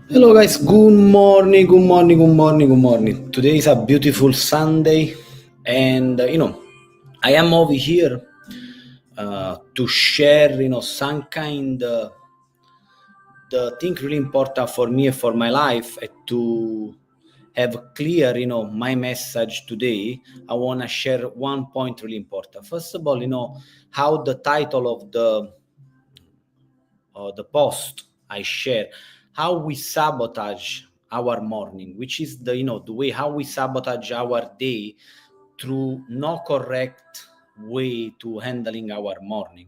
Hello guys, good morning, good morning, good morning, good morning. Today is a beautiful Sunday, and I am over here to share some kind the thing really important for me and for my life to have clear my message today. I want to share one point really important. First of all, how the title of the post I share, how we sabotage our morning, which is the way how we sabotage our day through no correct way to handling our morning.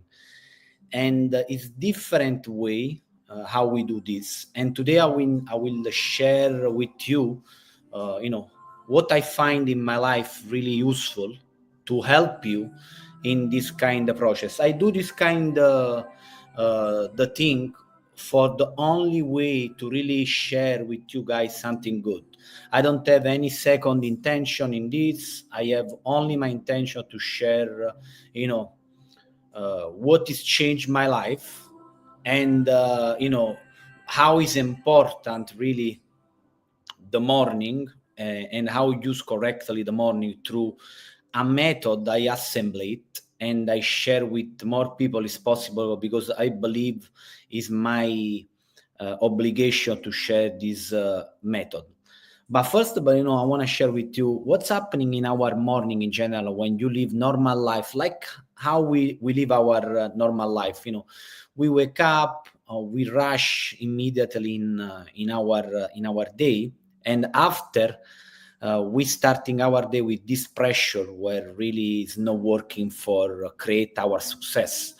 And it's different way how we do this. And today I will share with you, what I find in my life really useful to help you in this kind of process. I do this kind of the thing for the only way to really share with you guys something good. I don't have any second intention in this. I have only my intention to share, what has changed my life, and how is important really the morning, and how use correctly the morning through a method I assemble it and I share with more people as possible, because I believe is my obligation to share this method. But first of all, I want to share with you what's happening in our morning in general when you live normal life, like how we live our normal life. We wake up, we rush immediately in our day, and after we starting our day with this pressure where really is not working for create our success.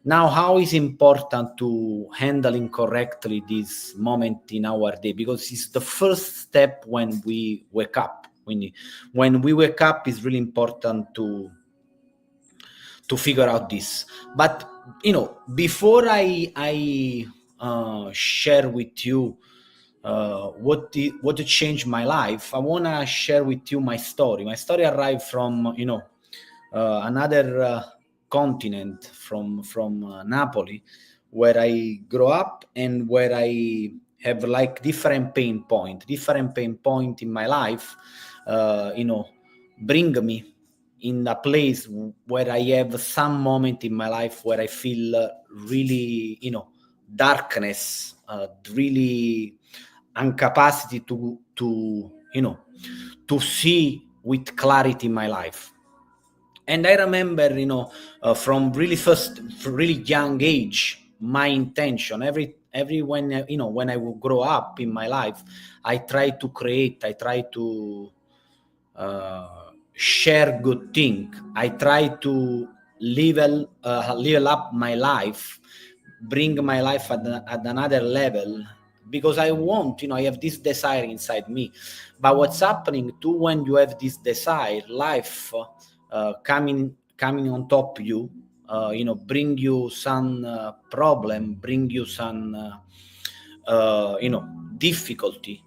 Now, how is important to handling correctly this moment in our day? Because it's the first step when we wake up. When we wake up, is really important to figure out this. But before I share with you what changed my life, I want to share with you my story. My story arrived from another continent, from Napoli, where I grew up and where I have like different pain point in my life. Bring me in a place where I have some moment in my life where I feel really, darkness, really incapacity to see with clarity in my life. And I remember, from really young age, my intention every when when I will grow up in my life, I try to create, I try to share good thing. I try to level up my life, bring my life at another level, because I want, I have this desire inside me. But what's happening too when you have this desire, life coming on top of you, bring you some problem, bring you some difficulty.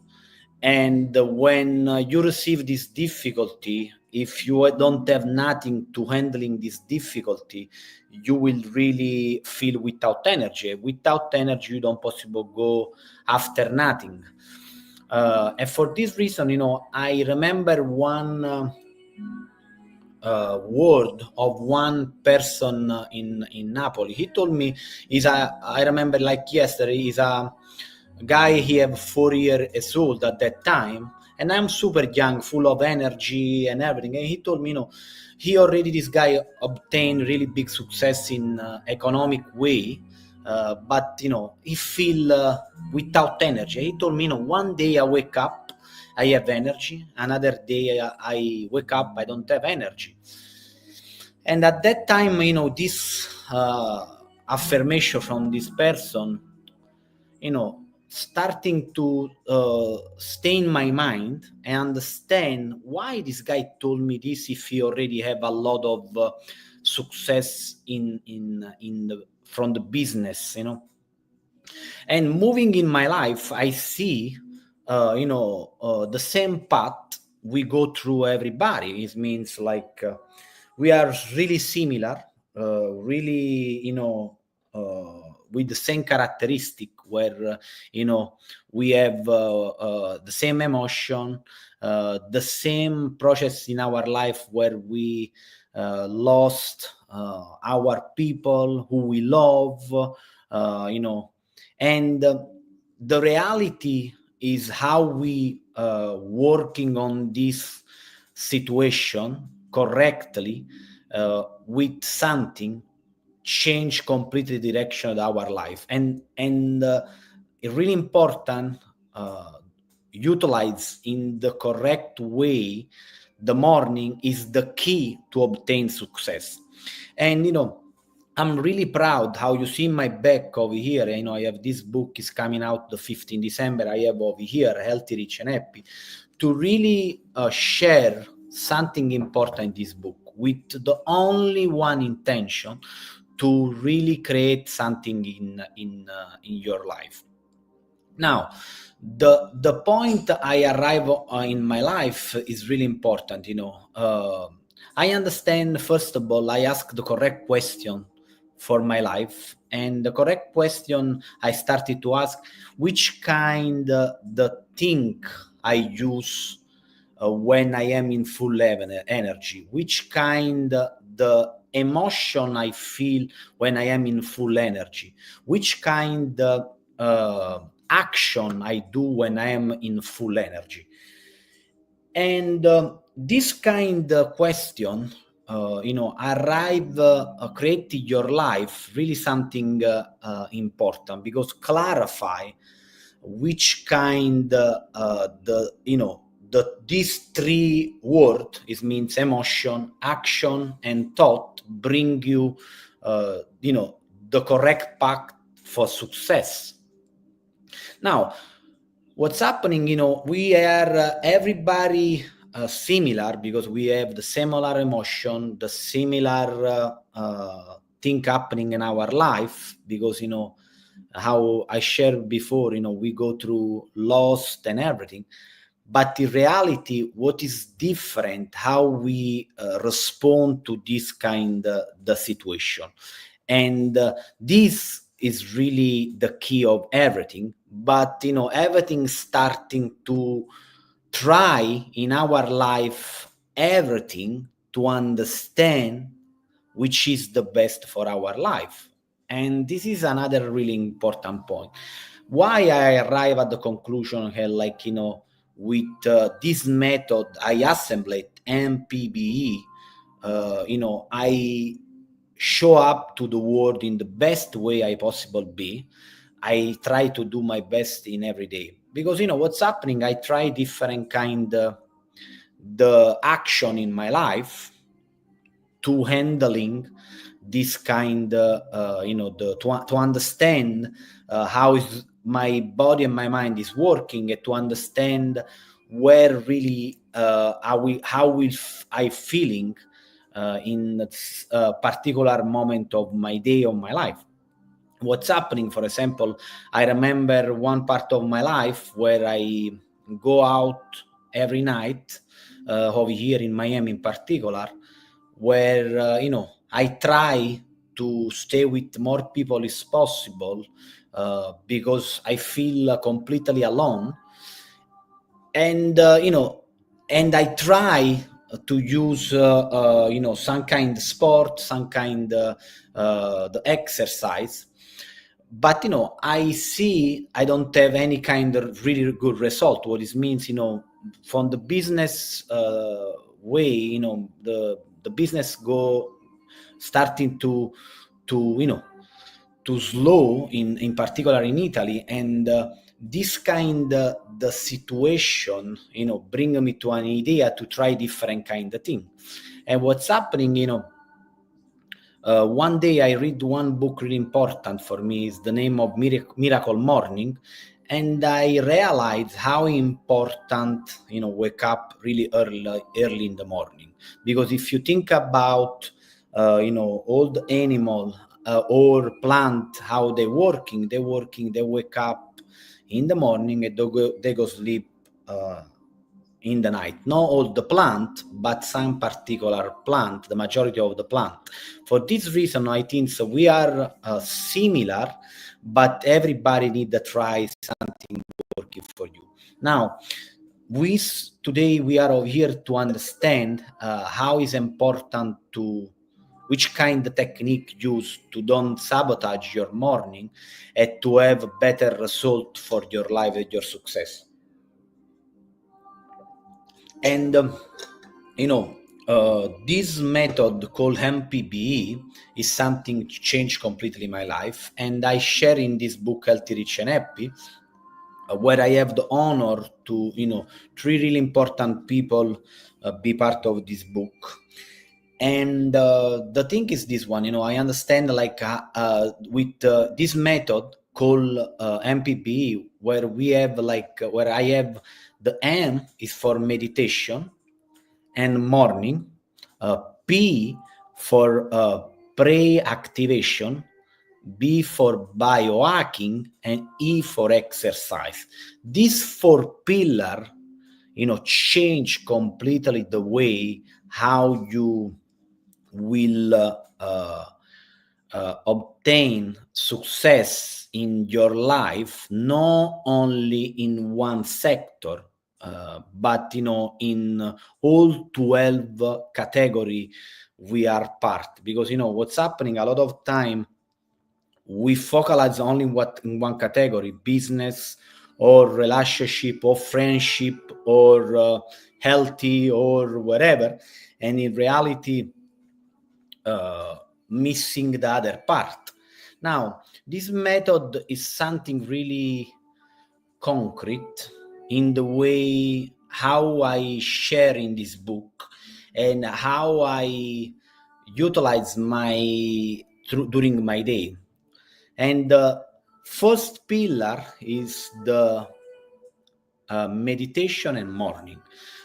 And when you receive this difficulty, if you don't have nothing to handling this difficulty, you will really feel without energy. Without energy, you don't possible go after nothing. And for this reason, I remember one word of one person in Napoli. He told me, I remember like yesterday, he's a guy, he have 4 years old at that time, and I'm super young, full of energy and everything. And he told me, he already, this guy obtained really big success in economic way, but he feel without energy. He told me, one day I wake up, I have energy. Another day I wake up, I don't have energy. And at that time, this affirmation from this person, starting to stay in my mind and understand why this guy told me this if he already have a lot of success from the business. And moving in my life, I see the same path we go through everybody. It means like we are really similar, really with the same characteristic, where we have the same emotion, the same process in our life where we lost our people who we love, and the reality is how we working on this situation correctly with something change completely direction of our life. And it's really important utilize in the correct way the morning is the key to obtain success. And I'm really proud how you see my back over here. I have this book is coming out the 15th December. I have over here Healthy, Rich and Happy, to really share something important in this book with the only one intention to really create something in your life. Now, the point I arrive in my life is really important. I understand, first of all, I ask the correct question for my life, and the correct question I started to ask, which kind the thing I use when I am in full energy, which kind the emotion I feel when I am in full energy, which kind action I do when I am in full energy. And this kind of question, arrive creating your life really something important, because clarify which kind these three words, it means emotion, action, and thought, bring you the correct path for success. Now, what's happening, we are everybody similar, because we have the similar emotion, the similar thing happening in our life, because how I shared before, we go through loss and everything. But in reality, what is different, how we respond to this kind of the situation. And this is really the key of everything. But everything starting to try in our life everything to understand which is the best for our life. And this is another really important point. Why I arrive at the conclusion here, with this method I assembled MPBE, I show up to the world in the best way I possible be. I try to do my best in every day, because what's happening, I try different kind the action in my life to handling this kind to understand how is my body and my mind is working, and to understand where really I feeling in a particular moment of my day, of my life. What's happening, for example, I remember one part of my life where I go out every night over here in Miami in particular, where I try to stay with more people as possible, because I feel completely alone. And and I try to use some kind of sport, some kind the exercise. But I see I don't have any kind of really good result. What it means, from the business way, the business go starting to to slow in particular in Italy. And this kind the situation bring me to an idea to try different kind of thing. And what's happening, one day I read one book really important for me, is the name of Miracle Morning, and I realized how important wake up really early in the morning. Because if you think about all the animal or plant, how they working, they wake up in the morning and they go sleep in the night. Not all the plant, but some particular plant, the majority of the plant. For this reason, I think so we are similar, but everybody need to try something working for you. Now, today we are here to understand how is important to which kind of technique use to don't sabotage your morning and to have better result for your life and your success. And this method called MPBE is something changed completely my life, and I share in this book Healthy, Rich, and Happy, where I have the honor to, three really important people be part of this book. And the thing is this one, I understand like with this method called MPP, where we have where I have the M is for meditation and morning, P for pre-activation, B for biohacking, and E for exercise. These four pillars, change completely the way how you will obtain success in your life, not only in one sector, but in all 12 category we are part. Because what's happening a lot of time, we focalize only in one category, business or relationship or friendship or healthy or whatever, and in reality missing the other part. Now, this method is something really concrete in the way how I share in this book and how I utilize during my day. And the first pillar is the meditation and morning.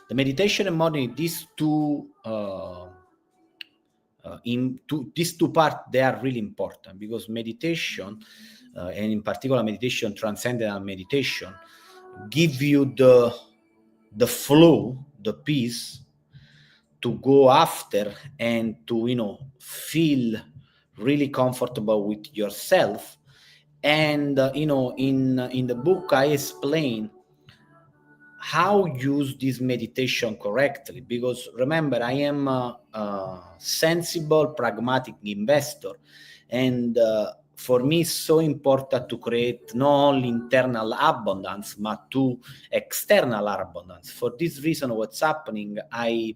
The meditation and morning, these two these two parts, they are really important, because meditation, and in particular meditation, transcendental meditation, give you the flow, the peace to go after and to feel really comfortable with yourself. And in the book I explain how use this meditation correctly, because remember, I am a sensible, pragmatic investor, and for me it's so important to create not only internal abundance but to external abundance. For this reason, what's happening, I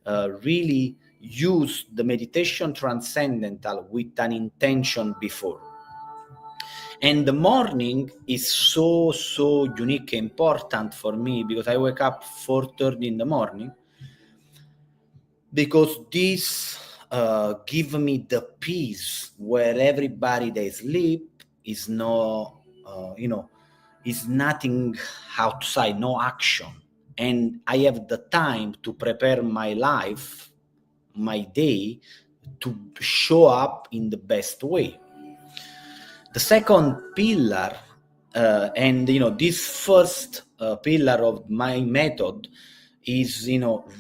really use the meditation transcendental with an intention before. And the morning is so unique and important for me, because I wake up 4:30 in the morning, because this give me the peace where everybody they sleep is is nothing outside, no action, and I have the time to prepare my life, my day, to show up in the best way. The second pillar, and this first pillar of my method is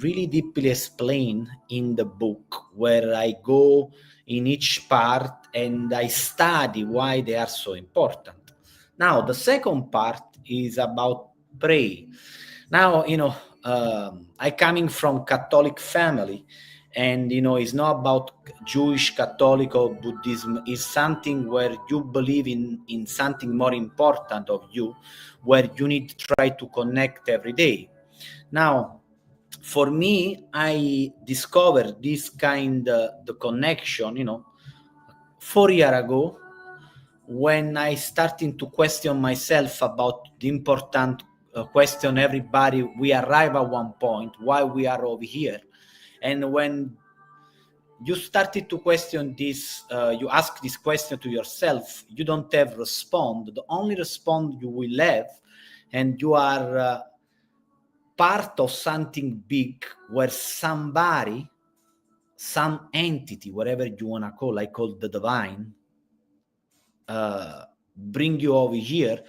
really deeply explained in the book, where I go in each part and I study why they are so important. Now, the second part is about pray. Now, I coming from Catholic family, and it's not about Jewish, Catholic, or Buddhism. It's something where you believe in something more important of you, where you need to try to connect every day. Now, for me, I discovered this kind of the connection 4 years ago, when I started to question myself about the important question everybody, we arrive at one point, why we are over here. And when you started to question this, you ask this question to yourself, you don't have response. The only response you will have, and you are part of something big, where somebody, some entity, whatever you want to call, I call the divine, bring you over here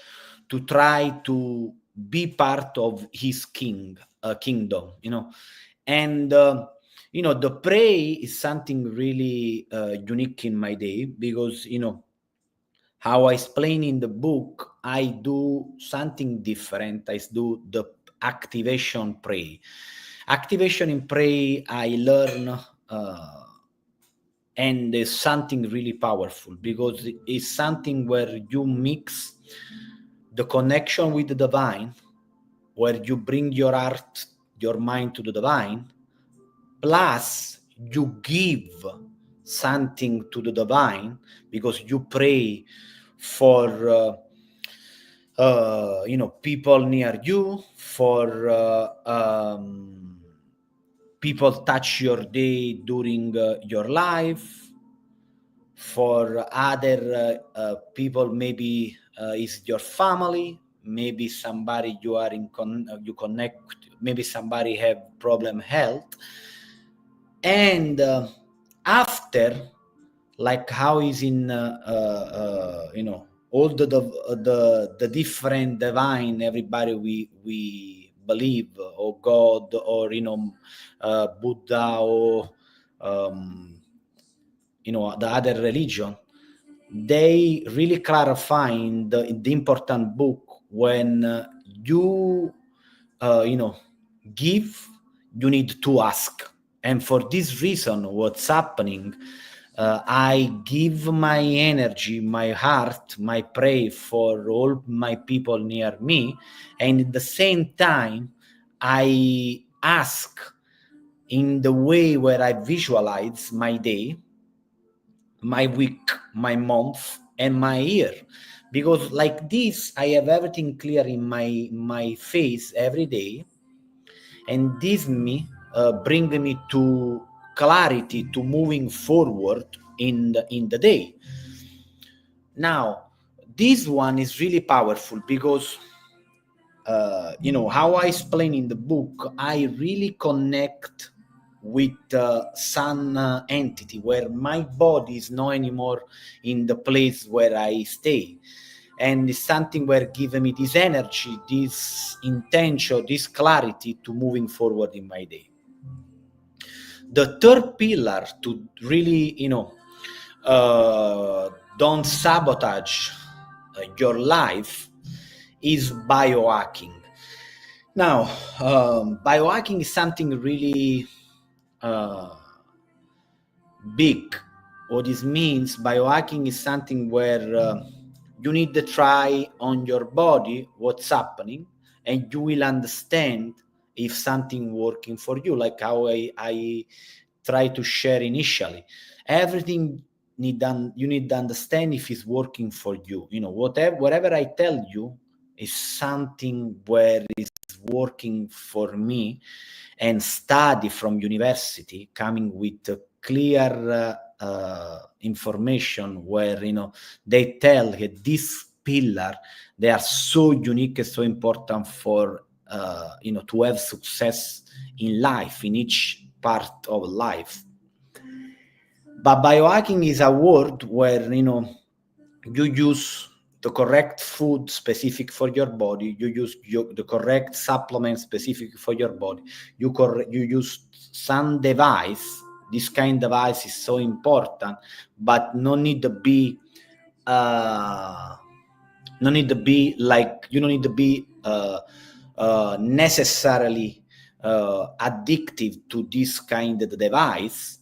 to try to be part of his king, kingdom, and the pray is something really unique in my day, because how I explain in the book, I do something different. I do the activation pray. Activation in pray, I learn, and it's something really powerful, because it's something where you mix the connection with the divine, where you bring your heart, your mind to the divine, plus you give something to the divine, because you pray for people near you, for people touch your day during your life, for other people, maybe is your family, maybe somebody you are you connect, maybe somebody have problem health, and after, like how is in all the different divine, everybody we believe, or God, or Buddha, or the other religion, they really clarify in the important book, when you give, you need to ask. And for this reason, what's happening, I give my energy, my heart, my prayer for all my people near me, and at the same time I ask in the way where I visualize my day, my week, my month, and my year, because like this I have everything clear in my face every day, and this bring me to clarity, to moving forward in the day. Now, this one is really powerful, because how I explain in the book, I really connect with some entity, where my body is not anymore in the place where I stay, and it's something where giving me this energy, this intention, this clarity to moving forward in my day. The third pillar to really don't sabotage your life is biohacking. Now, biohacking is something really big. What this means, biohacking is something where you need to try on your body what's happening, and you will understand if something working for you, like how I try to share initially. Everything you need to understand if it's working for you. Whatever I tell you is something where it's working for me, and study from university coming with clear information, where they tell that this pillar, they are so unique and so important for to have success in life, in each part of life. But biohacking is a word where you use the correct food specific for your body, you use the correct supplement specific for your body, you use some device. This kind of device is so important, but no need to be like, you don't need to be necessarily addictive to this kind of device,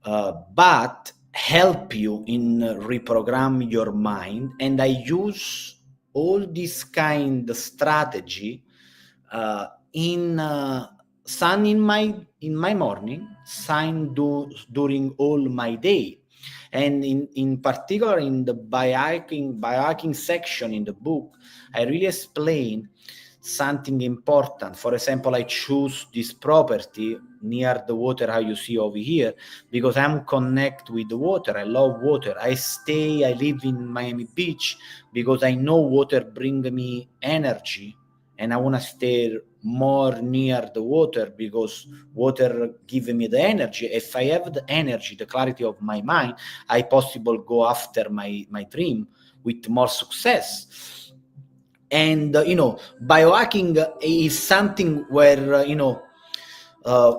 but help you in reprogram your mind. And I use all this kind of strategy in sun in my morning, sun during all my day, and in particular in the biohacking section in the book, I really explain something important. For example, I choose this property near the water, how you see over here, because I'm connected with the water. I love water. I live in Miami Beach because I know water bring me energy, and I want to stay more near the water, because water gives me the energy. If I have the energy, the clarity of my mind, I possible go after my dream with more success. And biohacking is something where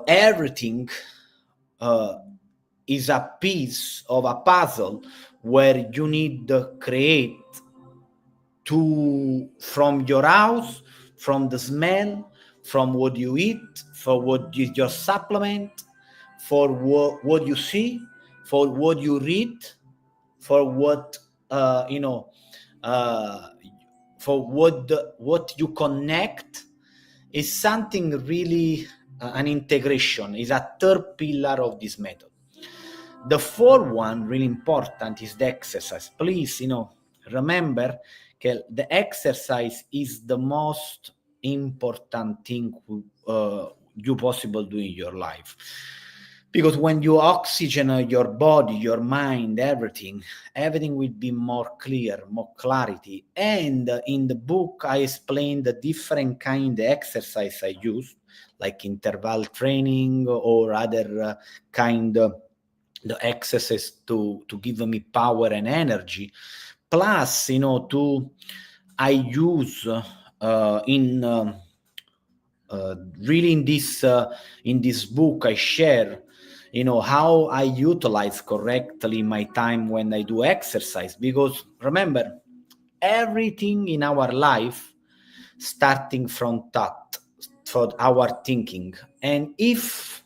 everything is a piece of a puzzle where you need to create from your house, from the smell, from what you eat, for what is your supplement, for what you see, for what you read, for what uh, for what you connect, is something really an integration, is a third pillar of this method. The fourth one, really important, is the exercise. Please, remember that the exercise is the most important thing you possible do in your life. Because when you oxygenate your body, your mind, everything will be more clear, more clarity. And in the book, I explained the different kind of exercise I use, like interval training or other kind of the exercise to give me power and energy. Plus, I use in really in this book I share how I utilize correctly my time when I do exercise. Because remember, everything in our life starting from thought, for our thinking. And if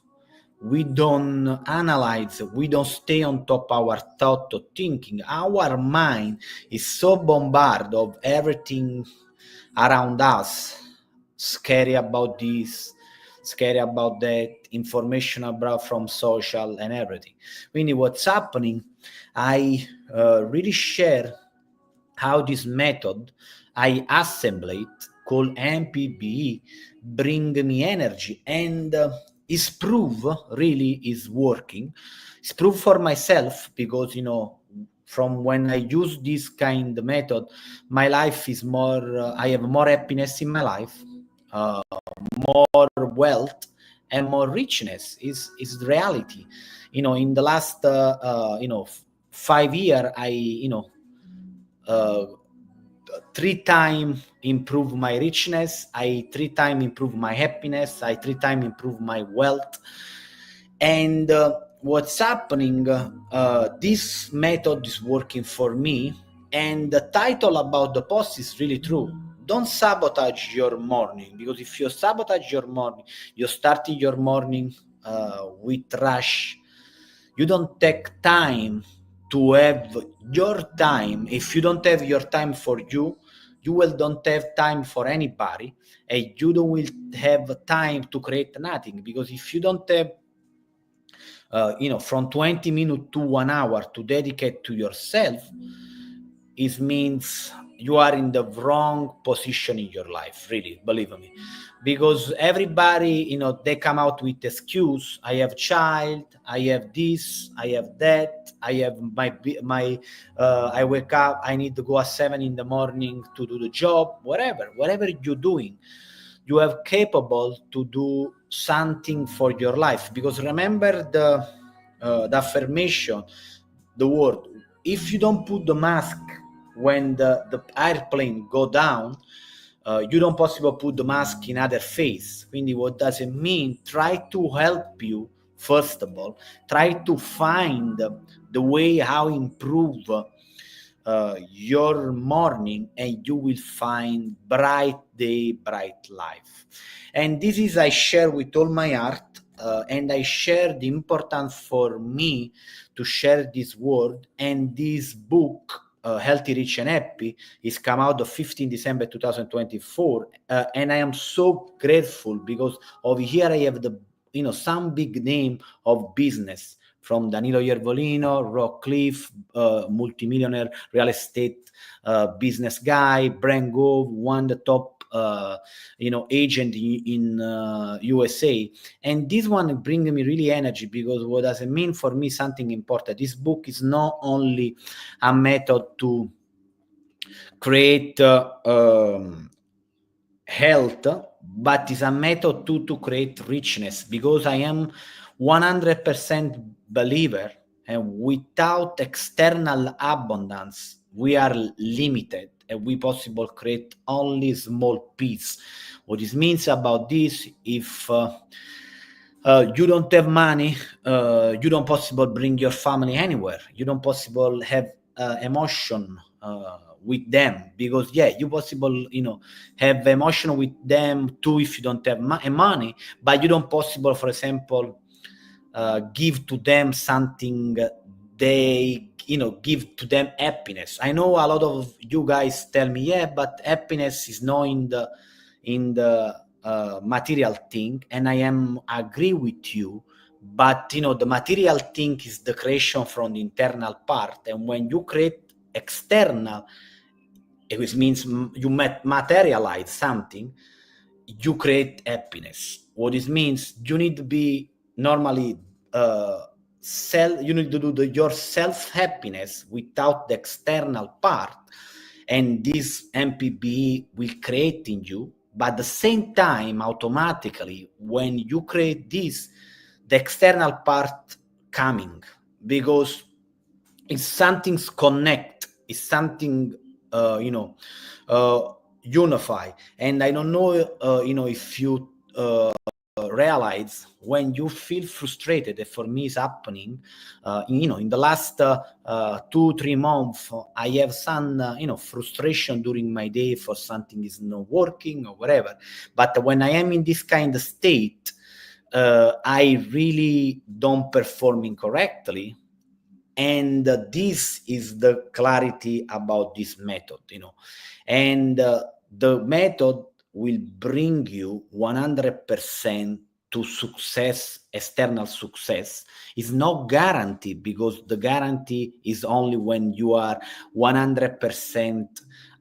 we don't analyze, we don't stay on top our thought or thinking, our mind is so bombarded of everything around us, scary about this, scary about that, information about from social and everything. Quindi what's happening, I really share how this method I assembled called MPBE bring me energy, and is proof really is working. It's proof for myself because from when I use this kind of method, my life is more. I have more happiness in my life, more wealth, and more richness. Is the reality. In the last 5 years, I uh, 3 times improve my richness, I 3 times improve my happiness, I 3 times improve my wealth. And what's happening, this method is working for me. And the title about the post is really true. Don't sabotage your morning, because if you sabotage your morning, you're starting your morning with rush. You don't take time to have your time. If you don't have your time for you, you will don't have time for anybody, and you don't will have time to create nothing. Because if you don't have from 20 minutes to 1 hour to dedicate to yourself, it means you are in the wrong position in your life, really, believe me. Because everybody, they come out with excuse. I have child, I have this, I have that, I have my I wake up, I need to go at 7 in the morning to do the job. Whatever you're doing, you are capable to do something for your life. Because remember the affirmation, the word, if you don't put the mask when the airplane go down, you don't possible put the mask in other face. Quindi what does it mean? Try to help you, first of all, try to find the way how improve your morning, and you will find bright day, bright life. And this is I share with all my heart, and I share the importance for me to share this word. And this book, Healthy, Rich, and Happy, is come out of 15 December 2024, and I am so grateful because over here I have the some big name of business, from Danilo Iervolino, Rockcliffe, multimillionaire real estate business guy, Brent Gove, one the top agent in USA. And this one bring me really energy, because what does it mean for me? Something important. This book is not only a method to create health, but is a method to create richness. Because I am 100% believer, And without external abundance, we are limited and we possible create only small piece. What this means about this, if you don't have money, you don't possible bring your family anywhere. You don't possible have emotion with them, because you possible have emotion with them too if you don't have money, but you don't possible, for example, give to them something they give to them happiness. I know a lot of you guys tell me, but happiness is not in the material thing, and I am agree with you. But the material thing is the creation from the internal part, and when you create external, which means you materialize something, you create happiness. What this means, you need to be normally you need to do your self happiness without the external part, and this MPB will create in you. But at the same time, automatically, when you create this, the external part coming, because it's something's connect, it's something unify. And I don't know if you realize, when you feel frustrated, that for me is happening in the last 2-3 months, I have some frustration during my day for something is not working or whatever. But when I am in this kind of state, I really don't performing correctly. And this is the clarity about this method, and the method will bring you 100% to success. External success is not guaranteed, because the guarantee is only when you are 100%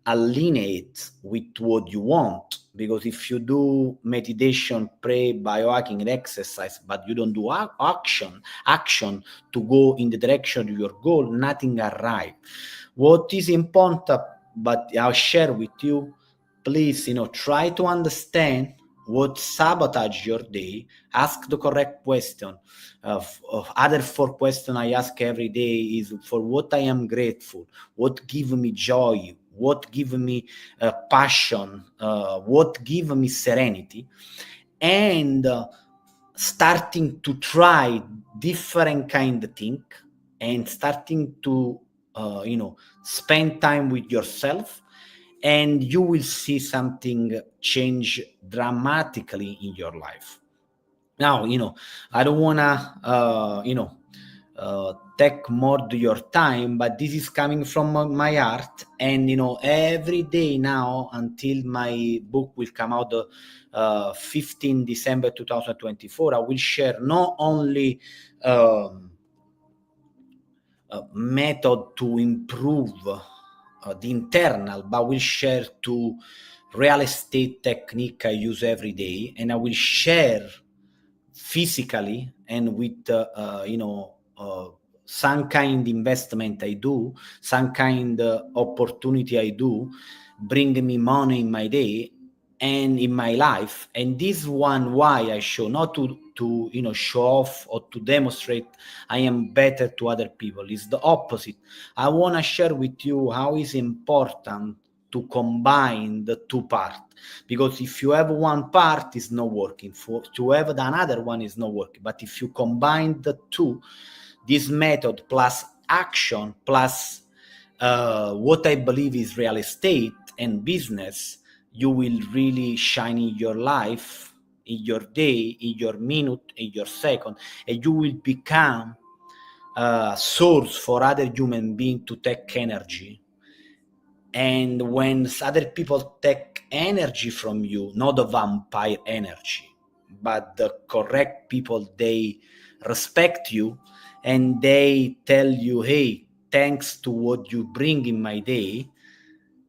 aligned with what you want. Because if you do meditation, pray, biohacking, and exercise, but you don't do action to go in the direction of your goal, nothing arrive. What is important, but I'll share with you, please, try to understand what sabotage your day. Ask the correct question. Of other 4 questions I ask every day is, for what I am grateful, what give me joy, what give me passion, what give me serenity. And starting to try different kind of thing, and starting to spend time with yourself, and you will see something change dramatically in your life. Now, I don't want to take more to your time, but this is coming from my heart. And every day now, until my book will come out 15 December 2024, I will share not only a method to improve the internal, but will share to real estate technique I use every day, and I will share physically and with some kind investment I do, some kind opportunity I do, bring me money in my day and in my life. And this one, why I show, not to show off or to demonstrate I am better to other people, is the opposite. I want to share with you how is important to combine the two parts, because if you have one part, is not working. For to have another one is not working. But if you combine the two, this method plus action plus what I believe is real estate and business, you will really shine in your life, in your day, in your minute, in your second, and you will become a source for other human beings to take energy. And when other people take energy from you, not the vampire energy, but the correct people, they respect you and they tell you, hey, thanks to what you bring in my day,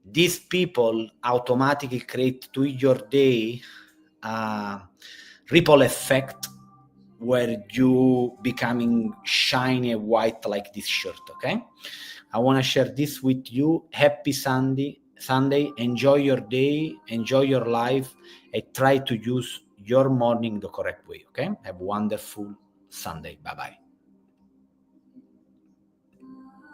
these people automatically create to your day a ripple effect where you becoming shiny and white like this shirt. Okay, I want to share this with you. Happy Sunday. Enjoy your day, enjoy your life, and try to use your morning the correct way. Okay, have a wonderful Sunday. Bye bye.